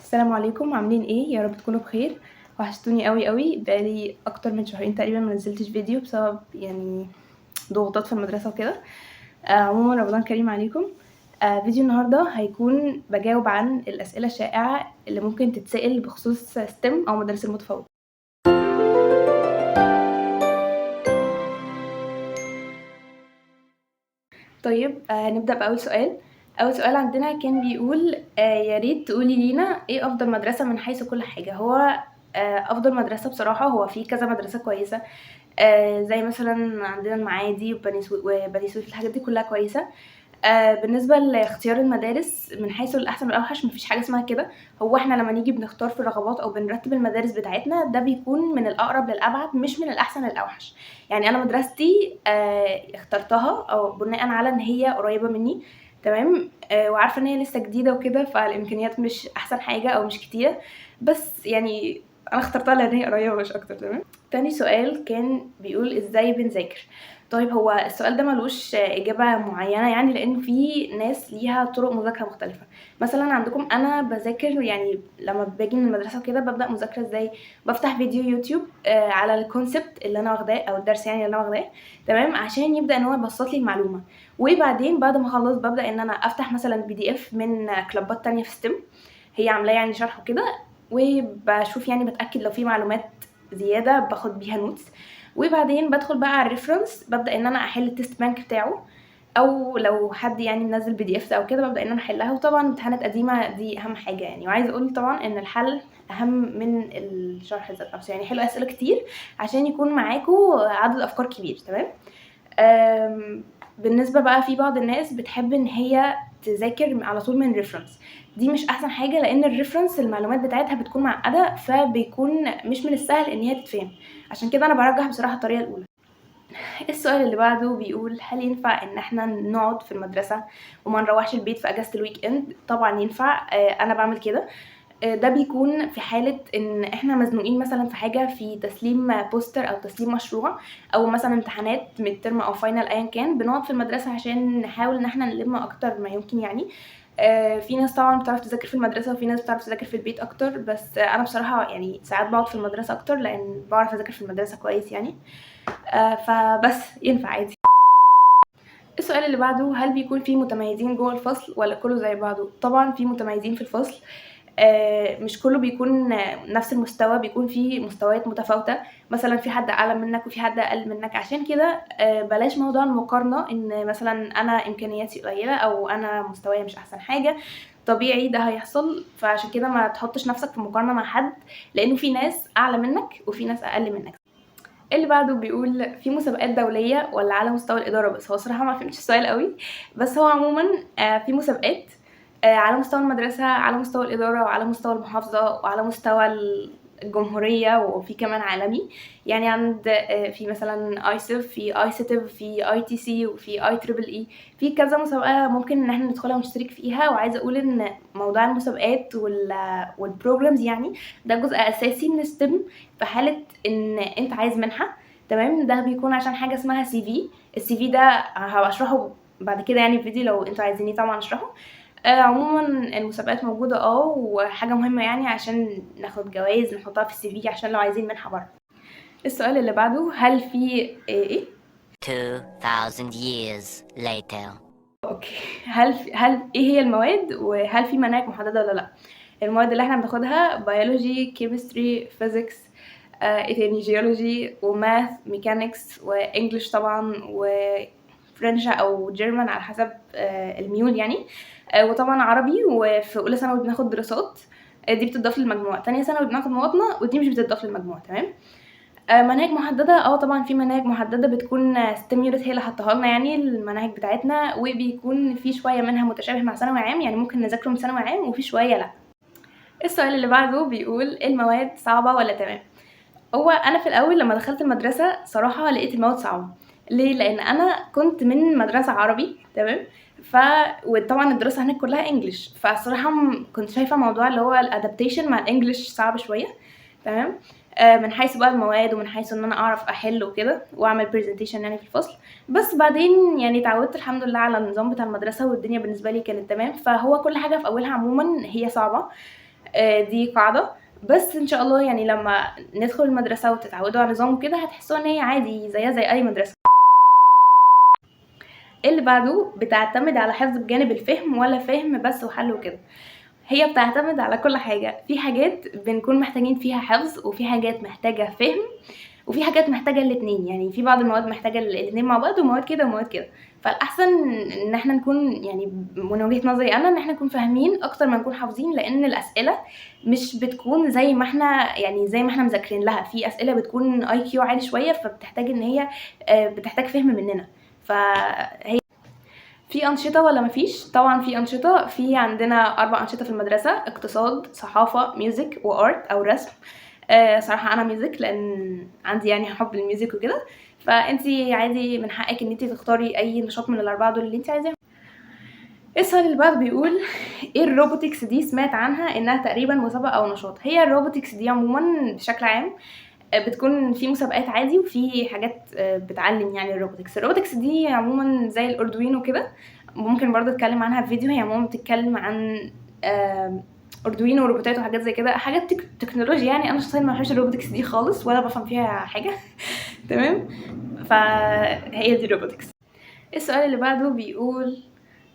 السلام عليكم، عاملين إيه؟ يا رب تكونوا بخير. وحشتوني أوي، بقى لي أكتر من شهرين تقريبًا ما نزّلتش فيديو بسبب ضغوطات في المدرسة وكده. عمومًا رمضان كريم عليكم. فيديو النهارده هيكون باجاوب عن الأسئلة الشائعة اللي ممكن تتسأل بخصوص STEM أو مدارس المتفوقة. طيب نبدأ بأول سؤال. أول سؤال عندنا كان بيقول يا ريت تقولي لينا إيه أفضل مدرسة من حيث كل حاجة. هو أفضل مدرسة بصراحة هو في كذا مدرسة كويسة، زي مثلًا عندنا المعادي وبني سويف، الحاجات دي كلها كويسة. بالنسبة لاختيار المدارس من حيث الأحسن والأوحش، ما فيش حاجة اسمها كده. هو إحنا لمّا نيجي بنختار في الرغبات أو بنرتّب المدارس بتاعتنا، ده بيكون من الأقرب للأبعد مش من الأحسن للأوحش. يعني أنا مدرستي اخترتها أو بناءً على إن هي قريبة منّي، تمام، وعارفة إن هي لسه جديدة وكده، فالإمكانيات مش أحسن حاجة أو مش كتيرة، بس يعني أنا اخترتها لإن هي قريبة مش أكتر، تمام. تاني سؤال كان بيقول إزاي بنذاكر. طيب هو السؤال ده مالوش إجابة معيّنة يعني، لإن في ناس ليها طرق مذاكرة مختلفة. مثلًا عندكم أنا باذاكر يعني لمّا باجي من المدرسة وكده بابدأ مذاكرة إزاي، بافتح فيديو يوتيوب على الconcept اللي أنا واخداه أو الدرس يعني اللي أنا واخداه، تمام، عشان يبدأ إن هو يبسّط لي المعلومة. وبعدين بعد ما أخلّص بابدأ إن أنا أفتح مثلًا PDF من كلابات تانية في STEM هي عاملاه يعني شرح وكده، وباشوف يعني باتأكد لو في معلومات زيادة باخد بيها notes. وبعدين بادخل بقى على الreference بابدأ إن أنا أحل الtest bank بتاعه، أو لو حد يعني منزّل PDFs أو كده بابدأ إن أنا أحلها. وطبعًا امتحانات قديمة دي أهم حاجة يعني. وعايزة أقول طبعًا إن الحل أهم من الشرح ذات نفسه، يعني حلّوا أسئلة كتير عشان يكون معاكم عدد أفكار كبير، تمام. بالنسبة بقى في بعض الناس بتحب إن هي تذاكر على طول من reference، دي مش أحسن حاجة، لإن الreference المعلومات بتاعتها بتكون معقدة، فبيكون مش من السهل إن هي تتفهم. عشان كده أنا بارجّح بصراحة الطريقة الأولى. السؤال اللي بعده بيقول هل ينفع إن إحنا نقعد في المدرسة وما نروّحش البيت في أجازة الweekend؟ طبعًا ينفع. أنا باعمل كده. ده بيكون في حالة إن إحنا مزنوقين مثلًا في حاجة، في تسليم بوستر أو تسليم مشروع أو مثلًا امتحانات midterm أو final أيًا كان، بنقعد في المدرسة عشان نحاول إن إحنا نلِم أكتر ما يمكن يعني. في ناس طبعًا بتعرف تذاكر في المدرسة وفي ناس بتعرف تذاكر في البيت أكتر، بس أنا بصراحة يعني ساعات باقعد في المدرسة أكتر لإن باعرف أذاكر في المدرسة كويس يعني. فبس ينفع عادي. السؤال اللي بعده هل بيكون في متميزين جوه الفصل ولا كله زي بعضه؟ طبعًا في متميزين في الفصل. مش كله بيكون نفس المستوى، بيكون في مستويات متفاوتة، مثلًا في حد أعلى منك وفي حد أقل منك. عشان كده بلاش موضوع المقارنة، إن مثلًا أنا إمكانياتي قليلة أو أنا مستوايا مش أحسن حاجة، طبيعي ده هيحصل. فعشان كده ما تحطش نفسك في مقارنة مع حد، لإنه في ناس أعلى منك وفي ناس أقل منك. اللي بعده بيقول في مسابقات دولية والّا على مستوى الإدارة بس؟ هو الصراحة ما فهمتش السؤال أوي، بس هو عمومًا في مسابقات على مستوى المدرسة، على مستوى الإدارة، وعلى مستوى المحافظة، وعلى مستوى الجمهورية، وفي كمان عالمي. يعني عند في مثلًا ISEF، في ICTF، في ITC، وفي IEEE، في كذا مسابقة ممكن إن إحنا ندخلها ونشترك فيها. وعايزة أقول إن موضوع المسابقات والprograms يعني ده جزء أساسي من STEM في حالة إن أنت عايز منحة، تمام. ده بيكون عشان حاجة اسمها CV. الCV ده هابقى أشرحه بعد كده يعني في فيديو لو أنتم عايزينّي طبعًا أشرحه. عمومًا المسابقات موجودة وحاجة مهمة يعني عشان ناخد جوايز نحطها في الCV عشان لو عايزين منحة برّه. السؤال اللي بعده هل في إيه؟ 2000 years later. أوكي. هل إيه هي المواد وهل في مناهج محددة والّا لأ؟ المواد اللي إحنا بناخدها biology، chemistry، physics، إيه تاني geology وmath، mechanics وenglish طبعًا وfrench أو German على حسب الميول يعني. وطبعًا عربي. وفي أولى ثانوي بناخد دراسات، دي بتتضاف للمجموع. تانية ثانوي بناخد مواطنة ودي مش بتتضاف للمجموع، تمام. مناهج محددة، طبعًا في مناهج محددة بتكون STEM هي اللي حاطاها لنا يعني المناهج بتاعتنا، وبيكون في شوية منها متشابه مع ثانوي عام، يعني ممكن نذاكره من ثانوي عام وفي شوية لأ. السؤال اللي بعده بيقول المواد صعبة والّا تمام؟ هو أنا في الأول لمّا دخلت المدرسة صراحة لقيت المواد صعبة. ليه؟ لإن أنا كنت من مدرسة عربي، تمام. وطبعًا الدراسة هناك كلها English، فالصراحة كنت شايفة موضوع اللي هو الadaptation مع الEnglish صعب شوية، تمام. من حيث بقى المواد ومن حيث إن أنا أعرف أحل وكده وأعمل presentation يعني في الفصل. بس بعدين يعني اتعودت الحمد لله على النظام بتاع المدرسة والدنيا بالنسبة لي كانت تمام. فهو كل حاجة في أولها عمومًا هي صعبة. دي قاعدة. بس ان شاء الله يعني لما ندخل المدرسة وتتعودوا على نظام كده هتحسوا ان هي عادي زيها زي اي مدرسة. اللي بعده بتعتمد على حفظ بجانب الفهم ولا فهم بس وحل وكده؟ هي بتعتمد على كل حاجة. في حاجات بنكون محتاجين فيها حفظ وفي حاجات محتاجة فهم وفي حاجات محتاجة الاتنين، يعني في بعض المواد محتاجة الاتنين مع بعض ومواد كده ومواد كده. فالأحسن ان احنا نكون يعني من وجهة نظري انا ان احنا نكون فاهمين اكتر ما نكون حافظين، لان الأسئلة مش بتكون زي ما احنا مذاكرين لها. في أسئلة بتكون IQ عالي شوية فبتحتاج ان هي بتحتاج فهم مننا. فهي في أنشطة ولا مفيش؟ طبعا في أنشطة. في عندنا 4 أنشطة في المدرسة: اقتصاد، صحافة، ميوزك وارت أو رسم. صراحة أنا ميوزك لأن عندي يعني حب الميوزك وكده، فانتي عادي من حقك ان انتي تختاري أي نشاط من ال4 دول اللي انتي عايزاه. السؤال اللي بعده بيقول ايه الروبوتكس دي؟ سمعت عنها انها تقريبا مسابقة او نشاط. هي الروبوتكس دي عموما بشكل عام بتكون في مسابقات عادي وفي حاجات بتعلم يعني الروبوتكس دي عموما زي الاردوينو كده. ممكن برضه اتكلم عنها في فيديو. هي عموما بتتكلم عن اردوينو وروبوتات وحاجات زي كده، حاجات تكنولوجيا يعني. انا شخصيا ما بحبش الروبوتكس دي خالص ولا بفهم فيها حاجه تمام. فهي دي الروبوتكس. السؤال اللي بعده بيقول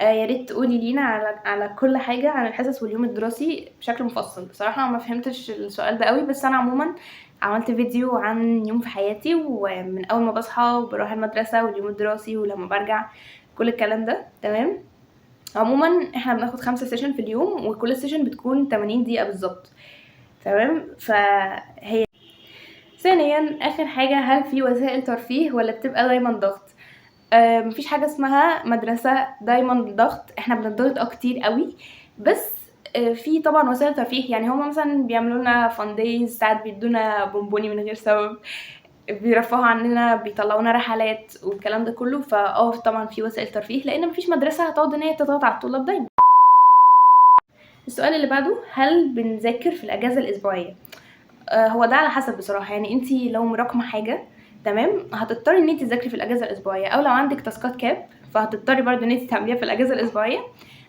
يا ريت تقولي لينا على كل حاجه عن الحصص واليوم الدراسي بشكل مفصل. بصراحه ما فهمتش السؤال ده قوي، بس انا عموما عملت فيديو عن يوم في حياتي ومن اول ما بصحى وبروح المدرسه واليوم الدراسي ولما برجع كل الكلام ده تمام. عموما احنا بناخد 5 سيشن في اليوم وكل سيشن بتكون 80 دقيقه بالظبط تمام. فهي ثانيا اخر حاجه، هل في وسائل ترفيه ولا بتبقى دايما ضغط؟ مفيش حاجه اسمها مدرسه دايما ضغط. احنا بنضغط كتير قوي، بس في طبعا وسائل ترفيه. يعني هما مثلا بيعملوا لنا فان دايز، ساعات بيدونا بونبوني من غير سبب، بيرفهوا عننا، بيطلعونا رحلات والكلام ده كله. طبعا في وسائل ترفيه لان مفيش مدرسه هتقعد ان هي تضغط على الطلاب دايما. السؤال اللي بعده، هل بنذاكر في الاجازه الاسبوعيه؟ هو ده على حسب بصراحه. يعني انتي لو مراكمه حاجه تمام هتضطري ان انتي تذاكري في الاجازه الاسبوعيه، او لو عندك تاسكات كاب فهتضطري برضو ان انتي تعمليها في الاجازه الاسبوعيه.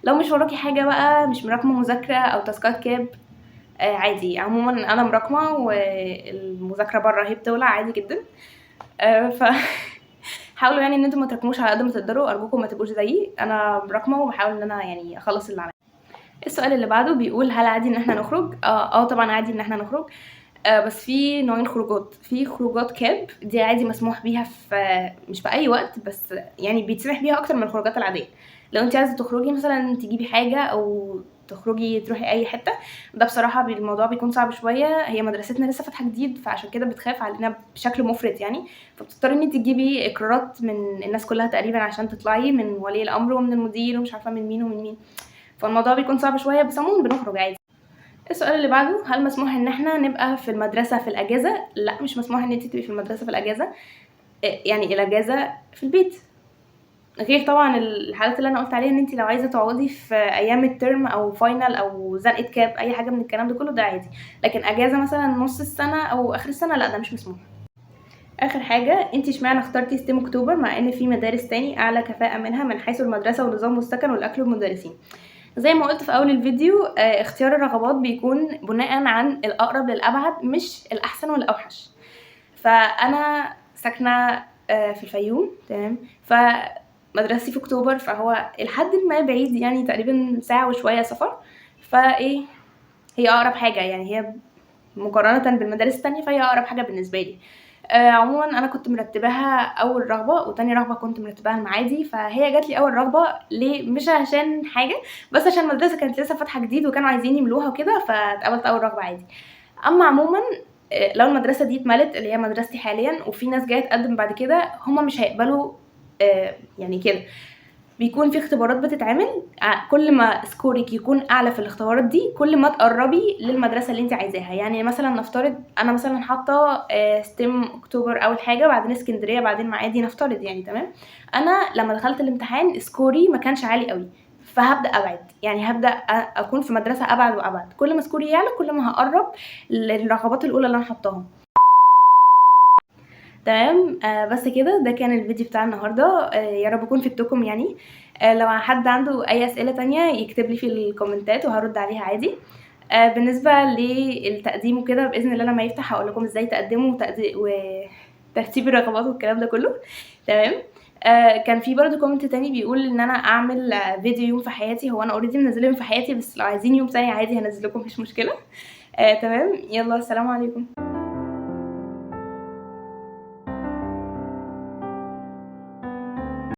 لو مش وراكي حاجه بقى، مش مراكمه مذاكره او تاسكات كاب، عادي. عموما انا مراكمه والمذاكره بره هي بتولع عادي جدا. ف حاولوا يعني ان انتم ما تراكموش على قد ما تقدروا. ارجوكم ما تبقوش زيي، انا مراكمه وبحاول ان انا يعني اخلص اللي عليا. السؤال اللي بعده بيقول هل عادي ان احنا نخرج؟ طبعا عادي ان احنا نخرج. بس في نوعين خروجات. في خروجات كاب، دي عادي مسموح بيها في مش في اي وقت، بس يعني بيتسمح بيها اكتر من الخروجات العاديه. لو انت عايزه تخرجي مثلا تجيبي حاجه او تخرجي تروحي اي حته، ده بصراحه الموضوع بيكون صعب شويه. هي مدرستنا لسه فاتحه جديد فعشان كده بتخاف علينا بشكل مفرط يعني، فبتضطري ان انت تجيبي اقرارات من الناس كلها تقريبا عشان تطلعي، من ولي الامر ومن المدير ومش عارفه من مين ومن مين. فالموضوع بيكون صعب شويه، بس عموما بنخرج عادي. السؤال اللي بعده، هل مسموح ان احنا نبقى في المدرسه في الاجازه؟ لا، مش مسموح ان انت تبقي في المدرسه في الاجازه. يعني الاجازه في البيت، غير طبعا الحالات اللي انا قلت عليها ان انت لو عايزه تقعدي في ايام الترم او فاينل او زنقه كاب اي حاجه من الكلام ده كله ده عادي. لكن اجازه مثلا نص السنه او اخر السنه لا، ده مش مسموح. اخر حاجه، انت اشمعنى اخترتي ستيم اكتوبر مع ان في مدارس تاني اعلى كفاءه منها من حيث المدرسه والنظام والسكن والاكل والمدرسين؟ زي ما قلت في اول الفيديو، اختيار الرغبات بيكون بناء عن الاقرب للابعد مش الاحسن والاوحش. فانا ساكنه في الفيوم تمام، فمدرستي في اكتوبر، فهو لحد ما بعيد يعني تقريبا ساعه وشويه سفر. فايه هي اقرب حاجه، يعني هي مقارنه بالمدارس التانية فهي اقرب حاجه بالنسبه لي. عموما انا كنت مرتباها اول رغبه، وتاني رغبه كنت مرتباها المعادي. فهي جات لي اول رغبه ليه؟ مش عشان حاجه، بس عشان المدرسه كانت لسه فاتحه جديد وكانوا عايزين يملوها وكده، فاتقبلت اول رغبه عادي. اما عموما لو المدرسه دي اتملت اللي هي مدرستي حاليا وفي ناس جايه تقدم بعد كده، هما مش هيقبلوا يعني كده. بيكون في اختبارات بتتعمل، كل ما سكورك يكون اعلى في الاختبارات دي كل ما تقربي للمدرسه اللي انت عايزاها. يعني مثلا نفترض انا مثلا حاطه ستيم اكتوبر اول حاجه، بعدين اسكندريه، بعدين معادي، نفترض يعني تمام. انا لما دخلت الامتحان سكوري ما كانش عالي قوي، فهبدا ابعد، يعني هبدا اكون في مدرسه ابعد وابعد. كل ما سكوري يعلى كل ما هقرب للرغبات الاولى اللي انا حطاها تمام. بس كده ده كان الفيديو بتاع النهارده. يا رب اكون فدتكم يعني. لو حد عنده اي اسئله تانية يكتب لي في الكومنتات وهرد عليها عادي. بالنسبة للتقديم وكده بإذن الله لمّا يفتح هاقول لكم إزاي تقدموا وترتيب الرغبات والكلام ده كله، تمام. كان في برضه comment تاني بيقول إن أنا أعمل فيديو يوم في حياتي، هو أنا already منزّلة يوم في حياتي، بس لو عايزين يوم تاني عادي هانزّل لكم ما فيش مشكلة. تمام، يالّا سلام عليكم.